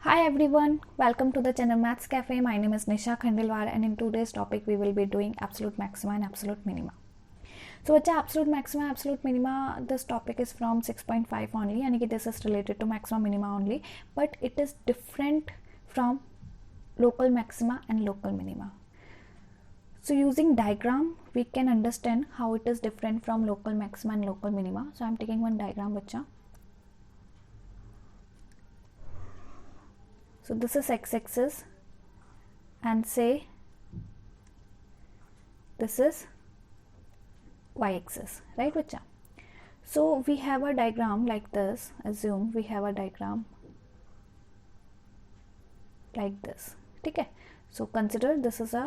Hi everyone, welcome to the channel Maths Cafe. My name is Nisha Khandelwar and in today's topic we will be doing absolute maxima and absolute minima. So बच्चा absolute maxima, absolute minima, this topic is from 6.5 only, यानी कि this is related to maxima minima only, but it is different from local maxima and local minima. So using diagram we can understand how it is different from local maxima and local minima. So I am taking one diagram बच्चा. So this is x-axis and say this is y-axis, right बच्चा? So we have a diagram like this. Assume we have a diagram like this. ठीक है? So consider this is a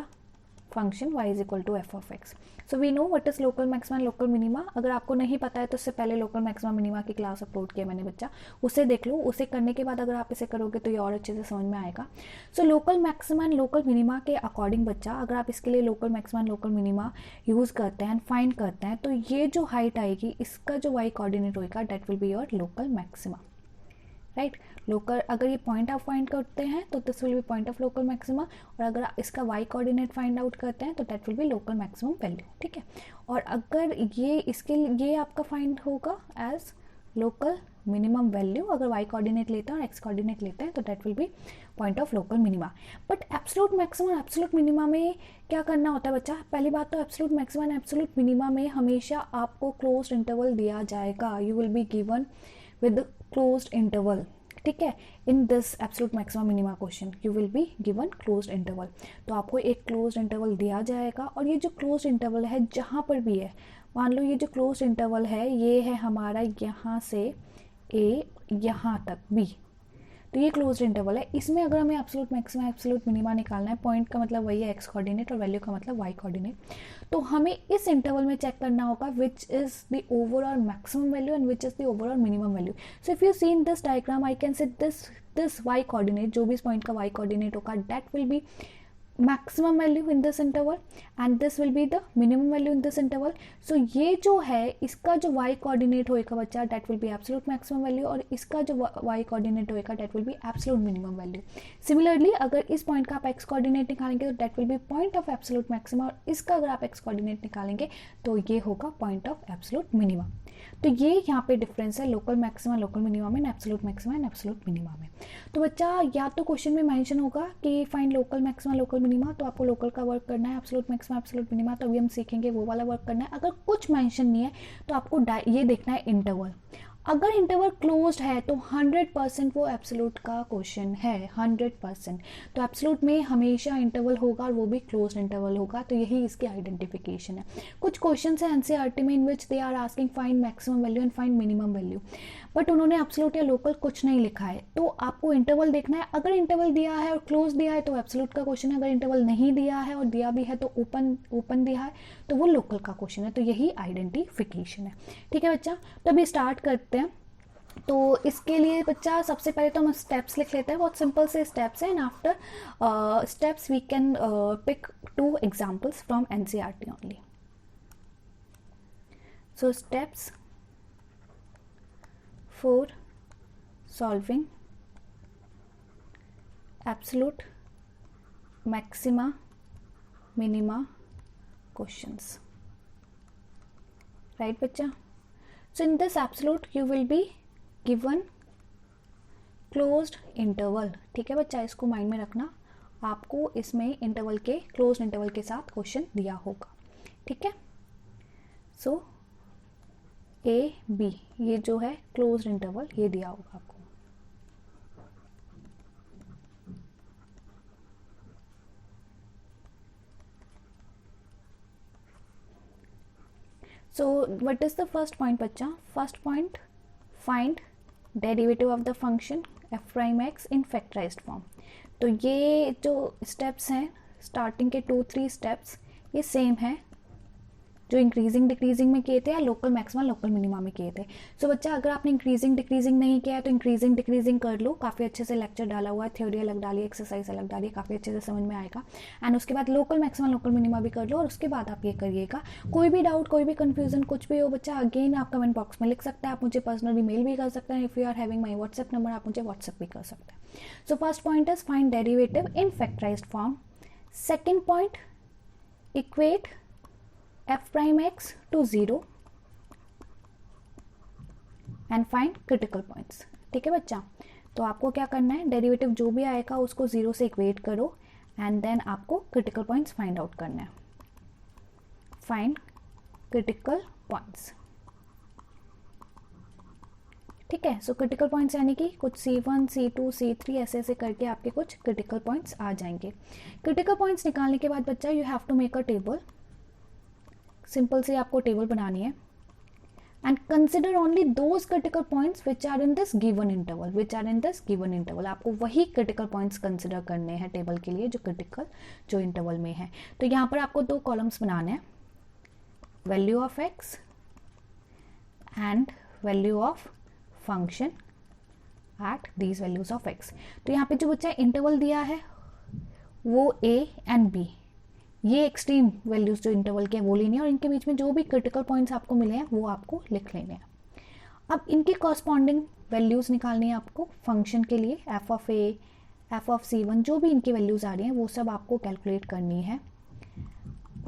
function y is equal to f of x. So we know what is local maxima and local minima. अगर आपको नहीं पता है तो उससे पहले local maxima minima की क्लास अपलोड किया मैंने बच्चा, उसे देख लो. उसे करने के बाद अगर आप इसे करोगे तो ये और अच्छे से समझ में आएगा. So local maxima and local minima के अकॉर्डिंग बच्चा, अगर आप इसके लिए local maxima and local minima use करते हैं, फाइंड करते हैं, तो ये जो हाइट आएगी इसका जो y कोऑर्डिनेट होगा that will be your local maxima. Right, local अगर ये पॉइंट आप फाइंड करते हैं तो this will be point of local maxima, और अगर इसका वाई कोऑर्डिनेट फाइंड आउट करते हैं तो that will B local maximum value. ठीक है, और अगर ये इसके ये आपका फाइंड होगा एज लोकल मिनिमम वैल्यू. अगर वाई कोऑर्डिनेट लेते हैं और एक्स कोऑर्डिनेट लेते हैं तो that will be point of local minima. But absolute maximum और एब्सोल्यूट मिनिमा में क्या करना होता है बच्चा? पहली बात तो एब्सोल्यूट मैक्सिमम और एब्सोल्यूट मिनिमा में हमेशा आपको क्लोज्ड इंटरवल दिया जाएगा. You will be given with the closed interval. ठीक है, in this absolute maxima minima question you will be given closed interval. तो आपको एक क्लोज्ड इंटरवल दिया जाएगा, और ये जो क्लोज्ड इंटरवल है जहाँ पर भी है, मान लो ये जो क्लोज्ड इंटरवल है ये है हमारा यहाँ से ए यहाँ तक बी, तो ये क्लोज्ड इंटरवल है. इसमें अगर हमें एब्सोल्यूट मैक्सिमा एब्सोल्यूट मिनिमा निकालना है, पॉइंट का मतलब वही है एक्स कोऑर्डिनेट और वैल्यू का मतलब वाई कोऑर्डिनेट, तो हमें इस इंटरवल में चेक करना होगा which is the overall maximum value and which is the overall minimum value. So if you see in this diagram I can say this Y coordinate, जो भी इस पॉइंट का वाई कोऑर्डिनेट होगा that will be maximum value in this interval and this will be the minimum value in this interval. So ये जो है इसका जो y coordinate होएगा बच्चा that will be absolute maximum value, और इसका जो y coordinate होएगा that will be absolute minimum value. Similarly अगर इस point का आप x coordinate निकालेंगे तो that will be point of absolute maxima, और इसका अगर आप x coordinate निकालेंगे तो ये होगा point of absolute minima. तो ये यहाँ पे डिफरेंस है लोकल मैक्सिमा लोकल मिनिमा में, absolute maxima and absolute minima में. तो बच्चा या तो क्वेश्चन में मेंशन होगा कि find local maxima local minima, तो आपको लोकल का वर्क करना है, एब्सोल्यूट मैक्सिमा एब्सोल्यूट मिनिमा तो अभी हम सीखेंगे वो वाला वर्क करना है. अगर कुछ मेंशन नहीं है तो आपको ये देखना है इंटरवल. अगर इंटरवल क्लोज्ड है तो 100% वो एब्सोल्यूट का क्वेश्चन है, 100%. तो एब्सोल्यूट में हमेशा इंटरवल होगा और वो भी क्लोज्ड इंटरवल होगा, तो यही इसकी आइडेंटिफिकेशन है. कुछ क्वेश्चन है एनसीईआरटी में in which they are asking find maximum value and find minimum value, but उन्होंने एब्सोल्यूट या लोकल कुछ नहीं लिखा है. तो आपको इंटरवल देखना है. अगर इंटरवल दिया है और क्लोज दिया है तो एब्सोल्यूट का क्वेश्चन है. अगर इंटरवल नहीं दिया है और दिया भी है तो ओपन दिया है तो वो लोकल का क्वेश्चन है. तो यही आइडेंटिफिकेशन है. ठीक है बच्चा, तो अभी स्टार्ट करते हैं. तो इसके लिए बच्चा सबसे पहले तो हम स्टेप्स लिख लेते हैं. बहुत सिंपल से स्टेप्स हैं, and after steps we can pick 2 examples from NCERT only. So steps for solving absolute maxima minima questions. Right बच्चा? So in this absolute you will be given closed interval. ठीक है बच्चा, इसको mind में रखना. आपको इसमें इंटरवल के क्लोज्ड इंटरवल के साथ क्वेश्चन दिया होगा. ठीक है, सो ए बी ये जो है क्लोज्ड इंटरवल ये दिया होगा आपको. So what is the first point बच्चा? First point, find derivative of the function f prime x in factorised form. तो ये जो स्टेप्स हैं स्टार्टिंग के 2-3 स्टेप्स ये सेम है जो इंक्रीजिंग डिक्रीजिंग में किए थे या लोकल मैक्सिमा लोकल मिनिमा में किए थे। सो बच्चा अगर आपने इंक्रीजिंग डिक्रीजिंग नहीं किया है तो इंक्रीजिंग डिक्रीजिंग कर लो, काफ़ी अच्छे से लेक्चर डाला हुआ है, थ्योरी अलग डाली, एक्सरसाइज अलग डाली, काफ़ी अच्छे से समझ में आएगा। एंड उसके बाद लोकल मैक्सिमा लोकल मिनिमा भी कर लो और उसके बाद आप ये करिएगा। कोई भी डाउट, कोई भी कन्फ्यूजन, कुछ भी हो बच्चा, अगेन आप कमेंट बॉक्स में लिख सकते हैं, आप मुझे पर्सनली मेल भी कर सकते हैं। If you are having my WhatsApp number, आप मुझे व्हाट्सएप भी कर सकते हैं। So first point is find derivative in factorised form. Second point, equate f prime x to 0 and find critical points. ठीक है बच्चा, तो आपको क्या करना है, डेरिवेटिव जो भी आएगा उसको 0 से इक्वेट करो एंड देन आपको क्रिटिकल पॉइंट्स फाइंड आउट करना है। Find critical points. ठीक है, सो क्रिटिकल पॉइंट्स यानी कि कुछ C1, C2, C3 ऐसे ऐसे करके आपके कुछ क्रिटिकल पॉइंट्स आ जाएंगे। क्रिटिकल पॉइंट्स निकालने के बाद बच्चा you have to make a table. Simple से आपको टेबल बनानी है and consider only those critical points which are in this given interval. आपको वही क्रिटिकल पॉइंट्स कंसिडर करने हैं टेबल के लिए जो इंटरवल में है। तो यहाँ पर आपको 2 कॉलम्स बनाने हैं, value of x and value of function at these values of x. तो यहाँ पे जो बच्चा इंटरवल दिया है वो a एंड b, ये एक्सट्रीम वैल्यूज जो इंटरवल के वो लेनी है और इनके बीच में जो भी क्रिटिकल पॉइंट्स आपको मिले हैं वो आपको लिख लेने हैं। अब इनकी कॉरस्पॉन्डिंग वैल्यूज निकालनी है आपको फंक्शन के लिए, f of a, f of c1, जो भी इनकी वैल्यूज आ रही हैं वो सब आपको कैलकुलेट करनी है।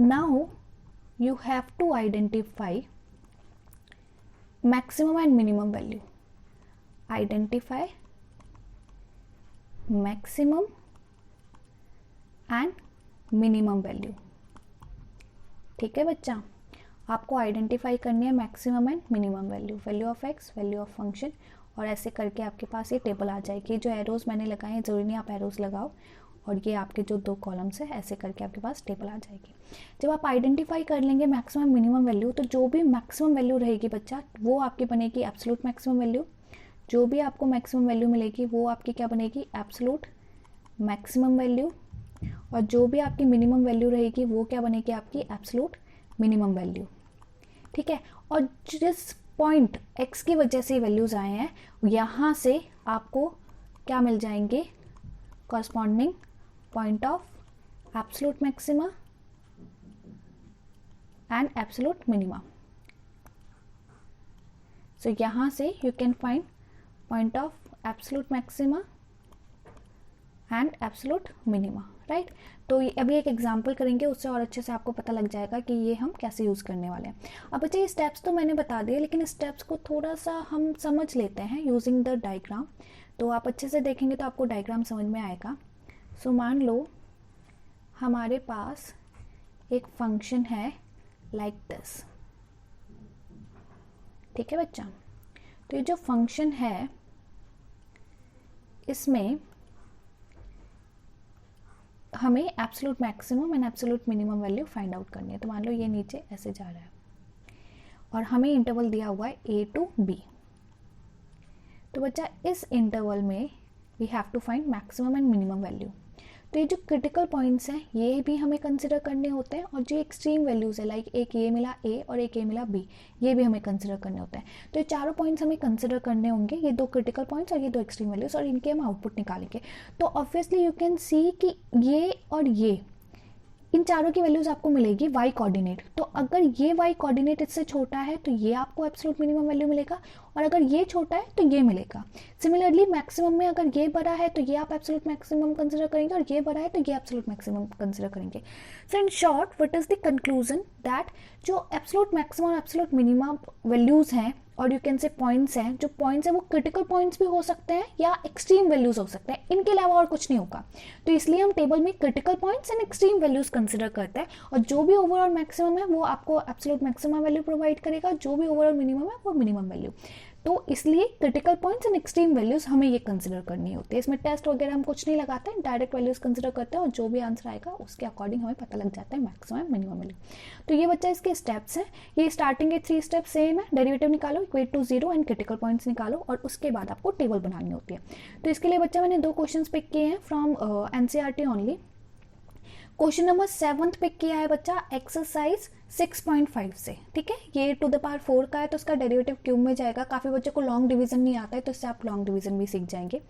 Now you have to identify maximum and minimum value. Identify maximum and minimum value. ठीक है बच्चा, आपको आइडेंटिफाई करनी है maximum and minimum value, value of X, value of function, और ऐसे करके आपके पास ये टेबल आ जाएगी। जो एरोज मैंने लगाए हैं जरूरी नहीं आप एरोज लगाओ, और ये आपके जो 2 कॉलम्स है ऐसे करके आपके पास टेबल आ जाएगी। जब आप आइडेंटिफाई कर लेंगे मैक्सिमम मिनिमम वैल्यू, तो जो भी मैक्सिमम वैल्यू रहेगी बच्चा वो आपकी बनेगी एब्सोल्यूट मैक्सिमम वैल्यू। जो भी आपको मैक्सिमम वैल्यू मिलेगी वो आपकी क्या बनेगी, एब्सोल्यूट मैक्सिमम वैल्यू, और जो भी आपकी मिनिमम वैल्यू रहेगी वो क्या बनेगी, आपकी एब्सोल्यूट मिनिमम वैल्यू। ठीक है, और जिस पॉइंट x की वजह से वैल्यूज आए हैं यहाँ से आपको क्या मिल जाएंगे, corresponding point of absolute maxima and absolute minima. So यहाँ से you can find point of absolute maxima and absolute minima, right. तो अभी एक एग्जांपल करेंगे, उससे और अच्छे से आपको पता लग जाएगा कि ये हम कैसे यूज़ करने वाले हैं। अब बच्चे ये स्टेप्स तो मैंने बता दिए, लेकिन स्टेप्स को थोड़ा सा हम समझ लेते हैं यूजिंग द डायग्राम। तो आप अच्छे से देखेंगे तो आपको डायग्राम समझ में आएगा। सो मान लो हमारे पास एक फंक्शन है लाइक दिस। ठीक है बच्चा, तो ये जो फंक्शन है इसमें हमें absolute maximum and absolute minimum value find out करनी है। तो मान लो ये नीचे ऐसे जा रहा है और हमें इंटरवल दिया हुआ है a to b। तो बच्चा इस इंटरवल में we have to find maximum and minimum value. तो ये जो क्रिटिकल पॉइंट्स हैं ये भी हमें कंसिडर करने होते हैं, और जो एक्सट्रीम वैल्यूज़ है लाइक एक ये मिला a और एक ये मिला b, ये भी हमें कंसिडर करने होते हैं। तो ये चारों पॉइंट्स हमें कंसिडर करने होंगे, ये 2 क्रिटिकल पॉइंट्स और ये 2 एक्सट्रीम वैल्यूज़, और इनके हम आउटपुट निकालेंगे। तो ऑब्वियसली यू कैन सी कि ये और ये इन चारों की वैल्यूज आपको मिलेगी y कोऑर्डिनेट। तो अगर ये y कोऑर्डिनेट इससे छोटा है तो ये आपको एब्सोल्यूट मिनिमम वैल्यू मिलेगा, और अगर ये छोटा है तो ये मिलेगा। सिमिलरली मैक्सिमम में अगर ये बड़ा है तो ये आप एब्सोल्यूट मैक्सिमम कंसिडर करेंगे, और ये बड़ा है तो ये एब्सोल्यूट मैक्सिमम कंसिडर करेंगे। So in short what is the conclusion that जो एब्सोल्यूट मैक्सिमम और एब्सोल्यूट मिनिमम वैल्यूज हैं और यू कैन से पॉइंट्स हैं, जो पॉइंट्स हैं वो क्रिटिकल पॉइंट्स भी हो सकते हैं या एक्सट्रीम वैल्यूज हो सकते हैं, इनके अलावा और कुछ नहीं होगा। तो इसलिए हम टेबल में critical points and extreme values consider करते हैं, और जो भी ओवरऑल मैक्सिमम है वो आपको एब्सोल्यूट मैक्सिमम वैल्यू प्रोवाइड करेगा, जो भी ओवरऑल मिनिमम है वो मिनिमम वैल्यू। तो इसलिए critical points and extreme values हमें ये कंसिडर करनी होती है। इसमें टेस्ट वगैरह हम कुछ नहीं लगाते हैं, डायरेक्ट वैल्यूज कंसिडर करते हैं, और जो भी आंसर आएगा उसके अकॉर्डिंग हमें पता लग जाता है मैक्सिमम मिनिमम वैल्यू। तो ये बच्चा इसके स्टेप्स हैं, ये स्टार्टिंग के 3 स्टेप सेम है, डेरिवेटिव निकालो, equate to 0 and critical points निकालो, और उसके बाद आपको टेबल बनानी होती है। तो इसके लिए बच्चा मैंने 2 क्वेश्चन पिक किए हैं from NCERT only. Question number 7 pick किया है बच्चा एक्सरसाइज 6.5 से, ठीक है। ये टू द पावर 4 का है तो उसका डेरिवेटिव क्यूब में जाएगा। काफ़ी बच्चों को लॉन्ग डिवीजन नहीं आता है तो इससे आप लॉन्ग डिवीजन भी सीख जाएंगे।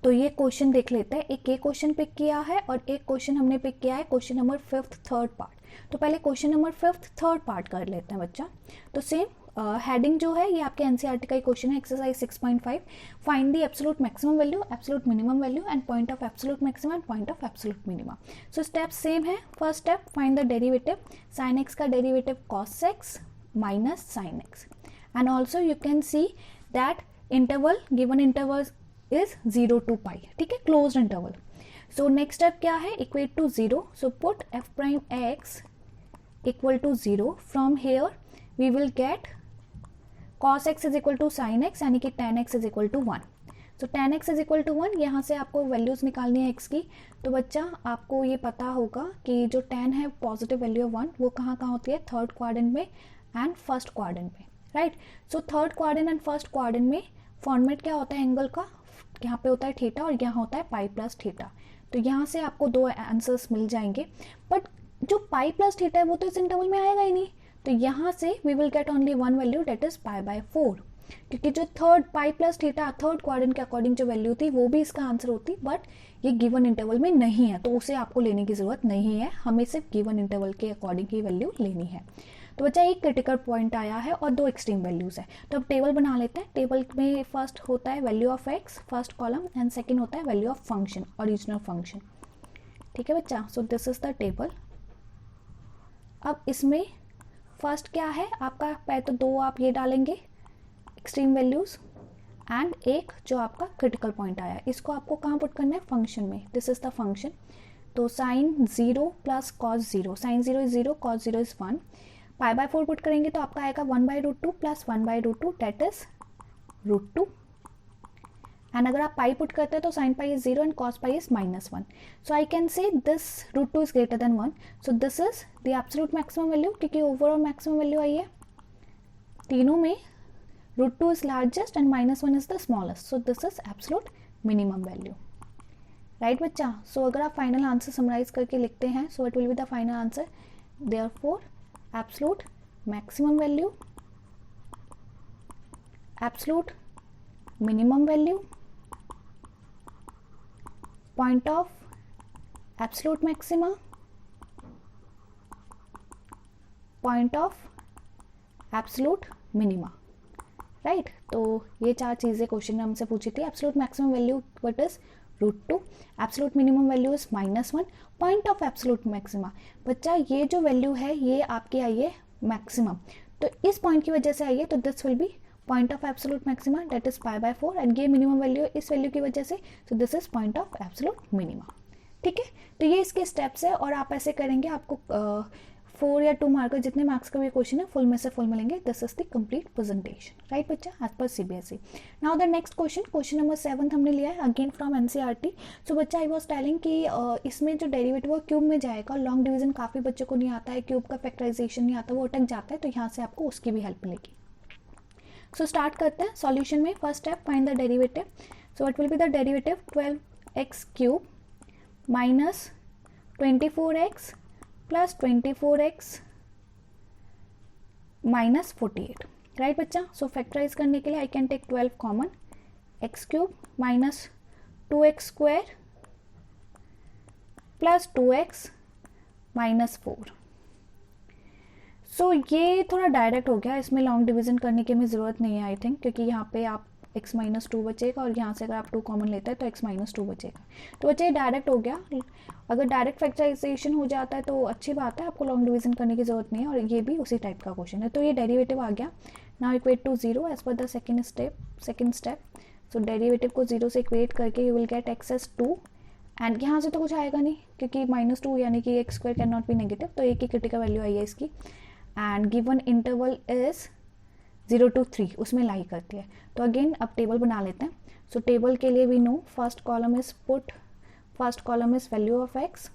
तो ये क्वेश्चन देख लेते हैं। एक ये क्वेश्चन पिक किया है और एक क्वेश्चन हमने पिक किया है question number 5th third part. तो पहले question number 5th third part कर लेते हैं बच्चा। तो सेम हेडिंग जो है ये आपके एनसीईआरटी का ही क्वेश्चन है, exercise 6.5। Find the absolute maximum value, absolute minimum value and point of absolute maximum and point of absolute minimum. So step same है। First step find the derivative, sine x का derivative cos x minus sine x, and also you can see that interval, given interval is 0 to pi, ठीक है, closed interval. So next step क्या है, equate to 0। So put F prime X equal to 0। From here we will get cos x is equal to sine X, यानी कि tan x is equal to 1। So tan x is equal to 1, यहाँ से आपको values निकालनी है x की। तो बच्चा आपको ये पता होगा कि जो tan है पॉजिटिव वैल्यू ऑफ 1 वो कहाँ कहाँ होती है, थर्ड क्वाड्रेंट में एंड फर्स्ट क्वाड्रेंट में, right. So third quadrant and first quadrant में फॉर्मेट क्या होता है एंगल का, यहाँ पे होता है थीटा और यहाँ होता है पाई प्लस थीटा। तो यहाँ से आपको दो आंसर्स मिल जाएंगे, बट जो पाई प्लस थीटा है वो तो इस इंटरवल में आएगा ही नहीं। तो यहाँ से we will get only one value, that is pi by 4, क्योंकि जो third pi plus theta third quadrant के अकॉर्डिंग जो वैल्यू थी वो भी इसका आंसर होती, बट ये गिवन इंटरवल में नहीं है तो उसे आपको लेने की जरूरत नहीं है, हमें सिर्फ गिवन इंटरवल के अकॉर्डिंग ही वैल्यू लेनी है। तो बच्चा एक क्रिटिकल पॉइंट आया है और दो एक्सट्रीम वैल्यूज है। तो अब टेबल बना लेते हैं। टेबल में फर्स्ट होता है value of x first column and second होता है value of function, original function, ठीक है बच्चा। सो दिस इज द टेबल। अब इसमें फर्स्ट क्या है आपका, पहले तो दो आप ये डालेंगे एक्सट्रीम वैल्यूज एंड एक जो आपका क्रिटिकल पॉइंट आया, इसको आपको कहाँ पुट करना है, फंक्शन में। This is the function. तो sine 0 plus cos 0, sine 0 is 0, cos 0 is 1। Pi by 4 put करेंगे तो आपका आएगा 1/√2 प्लस 1/√2, डेट इज √2। एंड अगर आप पाई पुट करते हैं तो sine pi is 0 and cos pi is -1। So I can say this √2 is greater than 1। So this is the absolute maximum value, क्योंकि ओवरऑल मैक्सिमम वैल्यू आई है तीनों में, √2 is largest and -1 is the smallest. So this is absolute minimum value, right बच्चा। सो अगर आप final answer summarise करके लिखते हैं, सो it will be the final answer, therefore absolute maximum value, absolute minimum value, point of absolute maxima, point of absolute minima, right. तो ये चार चीज़ें क्वेश्चन में हमसे पूछी थी। Absolute maximum value what is √2, absolute minimum value is -1, point of absolute maxima. बच्चा ये जो वैल्यू है ये आपकी आई है मैक्सिमम, तो इस पॉइंट की वजह से आई है, तो this will be point of absolute maxima, that is pi by 4, and ये मिनिमम वैल्यू इस वैल्यू की वजह से, so this is point of absolute minima, ठीक है। तो ये इसके स्टेप्स है और आप ऐसे करेंगे, आपको 4 या 2 मार्कर जितने मार्क्स का भी क्वेश्चन है फुल में से फुल मिलेंगे। This is the complete presentation, right बच्चा, एज पर CBSE। Now the next question number 7 हमने लिया है अगेन फ्रॉम NCERT। सो बच्चा आई वाज टेलिंग कि इसमें जो डेरिवेटिव है क्यूब में जाएगा। लॉन्ग डिवीजन काफ़ी बच्चों को नहीं आता है, क्यूब का फैक्टराइजेशन नहीं आता, वो अटक जाता है, तो यहाँ से आपको उसकी भी हेल्प मिलेगी। सो स्टार्ट करते हैं सॉल्यूशन में। First step find the derivative. So it will be the derivative 12x³ minus 24x plus 24x minus 48, right बच्चा। सो फैक्टराइज करने के लिए I can take 12 common, x³ minus 2x² plus 2x minus 4। So ये थोड़ा direct हो गया, इसमें long division करने की हमें ज़रूरत नहीं है आई थिंक, क्योंकि यहाँ पे आप x माइनस 2 बचेगा और यहाँ से अगर आप 2 कॉमन लेते हैं तो x माइनस 2 बचेगा। तो बच्चे ये डायरेक्ट हो गया। अगर डायरेक्ट फैक्टराइजेशन हो जाता है तो अच्छी बात है, आपको लॉन्ग डिवीजन करने की जरूरत नहीं है, और ये भी उसी टाइप का क्वेश्चन है। तो ये डेरिवेटिव आ गया। Now equate to 0 as per the second step. So derivative को 0 से इक्वेट करके you will get x as 2, and यहाँ से तो कुछ आएगा नहीं क्योंकि -2 यानी कि x² can not be negative, तो एक ही क्रिटिकल वैल्यू आई है इसकी, and given interval is 0 to 3, उसमें लाई करती है। तो अगेन अब टेबल बना लेते हैं। सो टेबल के लिए we know first column is value of x,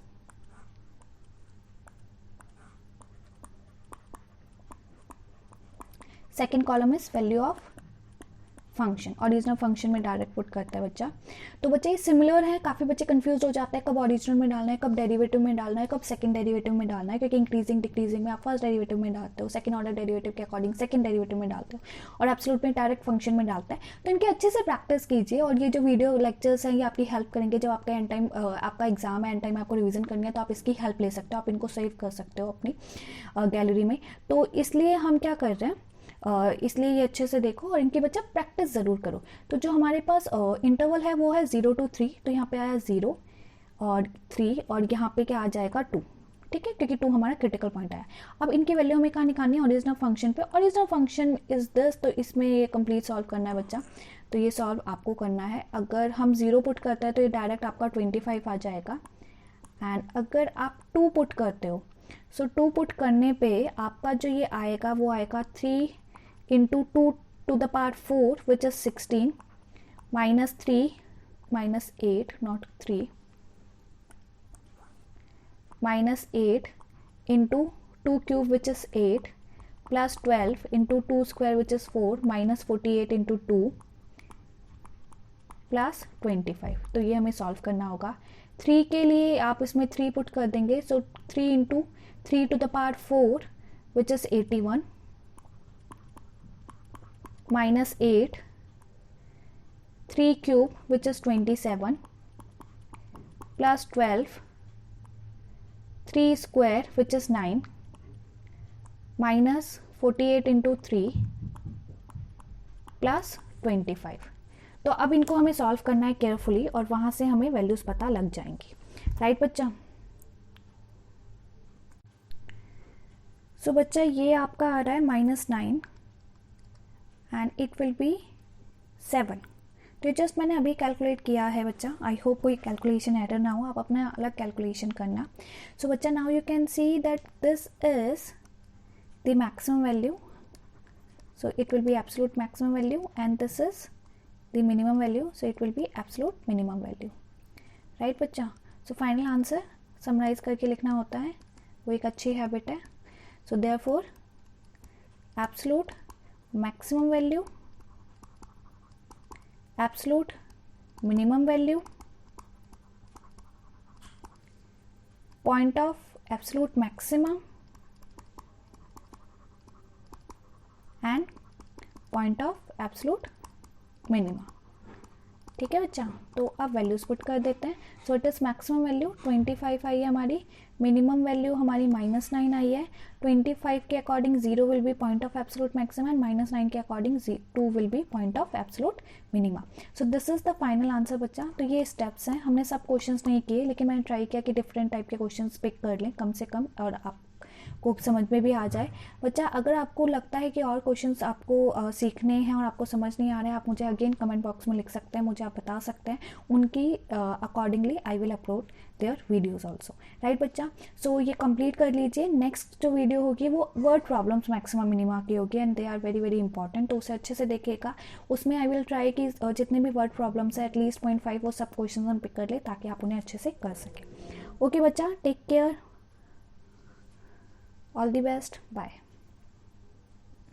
second column is value of function, original function में डायरेक्ट पुट करता है बच्चा। तो बच्चे ये सिमिलर है, काफ़ी बच्चे कंफ्यूज हो जाते हैं कब ओरिजिनल में डालना है, कब डेरिवेटिव में डालना है, कब सेकंड डेरिवेटिव में डालना है, क्योंकि इंक्रीजिंग डिक्रीजिंग में आप फर्स्ट डेरिवेटिव में डालते हो, सेकंड ऑर्डर डेरिवेटिव के अकॉर्डिंग सेकंड डेरिवेटिव में डालते हो, और एब्सोल्यूट में डायरेक्ट फंक्शन में डालते हैं। तो इनकी अच्छे से प्रैक्टिस कीजिए, और ये जो वीडियो लेक्चर्स हैं ये आपकी हेल्प करेंगे। जब आपका एंड टाइम आपका एग्जाम है, एंड टाइम आपको रिविजन करनी है, तो आप इसकी हेल्प ले सकते हो, आप इनको सेव कर सकते हो अपनी गैलरी में। तो इसलिए हम क्या कर रहे हैं, इसलिए ये अच्छे से देखो और इनकी बच्चा प्रैक्टिस ज़रूर करो। तो जो हमारे पास इंटरवल है वो है 0 to 3, तो यहाँ पे आया 0 और 3, और यहाँ पे क्या आ जाएगा 2, ठीक है, क्योंकि 2 हमारा क्रिटिकल पॉइंट आया। अब इनकी वैल्यू हमें कहाँ निकालनी है, ओरिजिनल फंक्शन पे। ओरिजिनल फंक्शन इज दिस, तो इसमें ये कंप्लीट सॉल्व करना है बच्चा। तो ये सॉल्व आपको करना है। अगर हम 0 पुट करते हैं तो ये डायरेक्ट आपका 25 आ जाएगा, एंड अगर आप 2 पुट करते हो, सो 2 पुट करने पे आपका जो ये आएगा वो आएगा 3 into 2 to the power 4 which is 16 minus 3 minus 8 not 3 minus 8 into 2 cube which is 8 plus 12 into 2 square which is 4 minus 48 into 2 plus 25। तो ये हमें सॉल्व करना होगा। 3 के लिए आप इसमें 3 पुट कर देंगे, सो 3 into 3 to the power 4 which is 81 minus 8, 3 cube which is 27 plus 12, 3 square which is 9 minus 48 into 3 plus 25। तो अब इनको हमें सॉल्व करना है केयरफुली, और वहाँ से हमें वैल्यूज़ पता लग जाएंगी, राइट बच्चा। सो बच्चा ये आपका आ रहा है -9 एंड इट विल बी 7। तो जस्ट मैंने अभी कैलकुलेट किया है बच्चा, आई होप कोई कैलकुलेशन एरर ना हो, आप अपना अलग कैलकुलेशन करना। सो बच्चा now you can see that this is the maximum value, so it will be absolute maximum value, and this is the minimum value, so it will be absolute minimum value, right बच्चा। So final answer summarise करके लिखना होता है, वो एक अच्छी habit है। So therefore absolute maximum value, absolute minimum value, point of absolute maximum and point of absolute minimum, ठीक है बच्चा। तो अब वैल्यूज पुट कर देते हैं। So it is maximum value 25 आई है हमारी, मिनिमम वैल्यू हमारी -9 आई है। 25 के according 0 will be point of absolute maximum, and -9 के according 2 will be point of absolute minima. So this is the final answer बच्चा। तो ये स्टेप्स हैं, हमने सब क्वेश्चंस नहीं किए, लेकिन मैंने ट्राई किया कि डिफरेंट टाइप के क्वेश्चंस पिक कर लें कम से कम, और आप को समझ में भी आ जाए बच्चा। अगर आपको लगता है कि और क्वेश्चंस आपको सीखने हैं और आपको समझ नहीं आ रहे हैं, आप मुझे अगेन कमेंट बॉक्स में लिख सकते हैं, मुझे आप बता सकते हैं, उनकी accordingly I will upload their videos also, right बच्चा। सो ये कंप्लीट कर लीजिए। नेक्स्ट जो वीडियो होगी वो वर्ड प्रॉब्लम्स मैक्सिमम मिनिमा की होगी, and they are very very important, तो उसे अच्छे से देखिएगा। उसमें आई विल ट्राई कि जितने भी वर्ड प्रॉब्लम्स है एटलीस्ट 0.5 वो सब क्वेश्चन हम पिक कर ले, ताकि आप उन्हें अच्छे से कर सकें। ओके बच्चा, take care, all the best, bye.